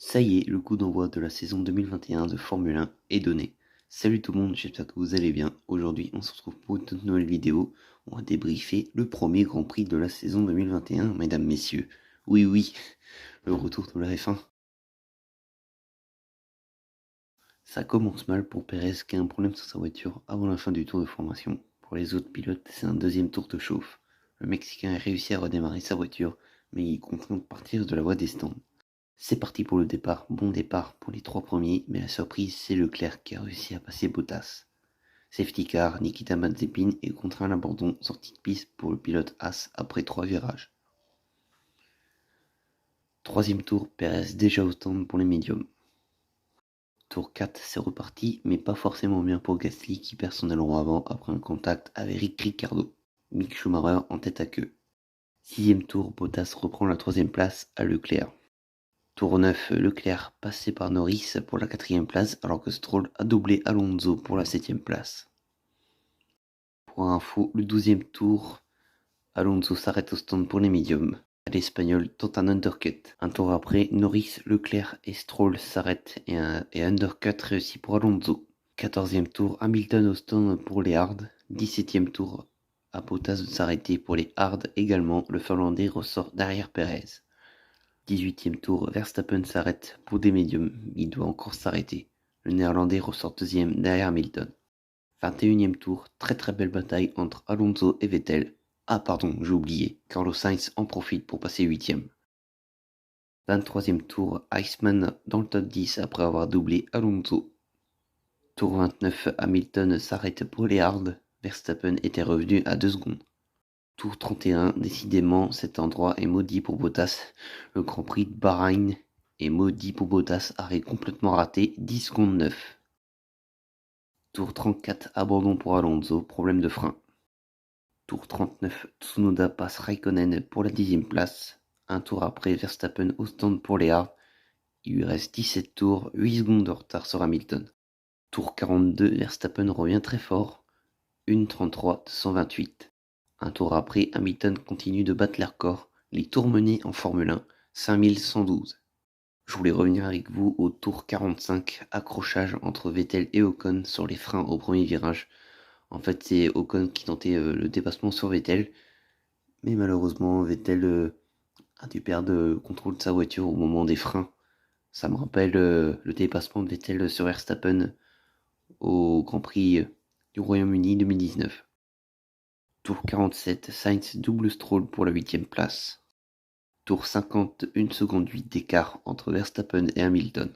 Ça y est, le coup d'envoi de la saison 2021 de Formule 1 est donné. Salut tout le monde, j'espère que vous allez bien. Aujourd'hui, on se retrouve pour une toute nouvelle vidéo. On va débriefer le premier Grand Prix de la saison 2021, mesdames, messieurs. Oui, le retour de la F1. Ça commence mal pour Perez qui a un problème sur sa voiture avant la fin du tour de formation. Pour les autres pilotes, c'est un deuxième tour de chauffe. Le Mexicain a réussi à redémarrer sa voiture, mais il est contraint de partir de la voie des stands. C'est parti pour le départ, bon départ pour les trois premiers, mais la surprise c'est Leclerc qui a réussi à passer Bottas. Safety car, Nikita Mazepin est contraint à l'abandon, sortie de piste pour le pilote Haas après 3 virages. Troisième tour, Perez déjà au stand pour les médiums. Tour 4, c'est reparti, mais pas forcément bien pour Gasly qui perd son aileron avant après un contact avec Ricciardo. Mick Schumacher en tête à queue. Sixième tour, Bottas reprend la troisième place à Leclerc. Tour 9, Leclerc passé par Norris pour la quatrième place alors que Stroll a doublé Alonso pour la septième place. Pour info, le 12e tour, Alonso s'arrête au stand pour les médiums. L'Espagnol tente un undercut. Un tour après, Norris, Leclerc et Stroll s'arrêtent et undercut réussi pour Alonso. 14e tour, Hamilton au stand pour les hards. 17e tour, à Bottas de s'arrêter pour les hards également. Le Finlandais ressort derrière Perez. 18e tour, Verstappen s'arrête pour des médiums, il doit encore s'arrêter. Le Néerlandais ressort deuxième derrière Hamilton. 21e tour, très belle bataille entre Alonso et Vettel. Ah pardon, j'ai oublié, Carlos Sainz en profite pour passer 8e. 23e tour, Iceman dans le top 10 après avoir doublé Alonso. Tour 29, Hamilton s'arrête pour les hards, Verstappen était revenu à 2 secondes. Tour 31, décidément cet endroit est maudit pour Bottas. Le Grand Prix de Bahreïn est maudit pour Bottas, arrêt complètement raté, 10 secondes 9. Tour 34, abandon pour Alonso, problème de frein. Tour 39, Tsunoda passe Raikkonen pour la 10e place. Un tour après, Verstappen au stand pour les hards. Il lui reste 17 tours, 8 secondes de retard sur Hamilton. Tour 42, Verstappen revient très fort, 1:33 de 128. Un tour après, Hamilton continue de battre les records, les tours menés en Formule 1, 5112. Je voulais revenir avec vous au tour 45, accrochage entre Vettel et Ocon sur les freins au premier virage. En fait, c'est Ocon qui tentait le dépassement sur Vettel, mais malheureusement, Vettel a dû perdre le contrôle de sa voiture au moment des freins. Ça me rappelle le dépassement de Vettel sur Verstappen au Grand Prix du Royaume-Uni 2019. Tour 47, Sainz double Stroll pour la 8e place. Tour 50, 1 seconde 8 d'écart entre Verstappen et Hamilton.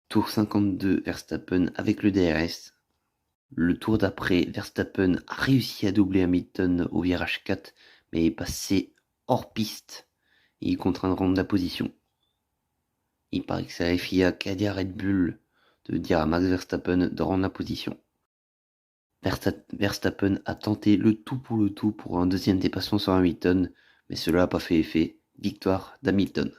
Tour 52, Verstappen avec le DRS. Le tour d'après, Verstappen a réussi à doubler Hamilton au virage 4, mais est passé hors piste. Il est contraint de rendre la position. Il paraît que c'est la FIA qui a dit à Red Bull de dire à Max Verstappen de rendre la position. Verstappen a tenté le tout pour un deuxième dépassement sur Hamilton, mais cela n'a pas fait effet. Victoire d'Hamilton.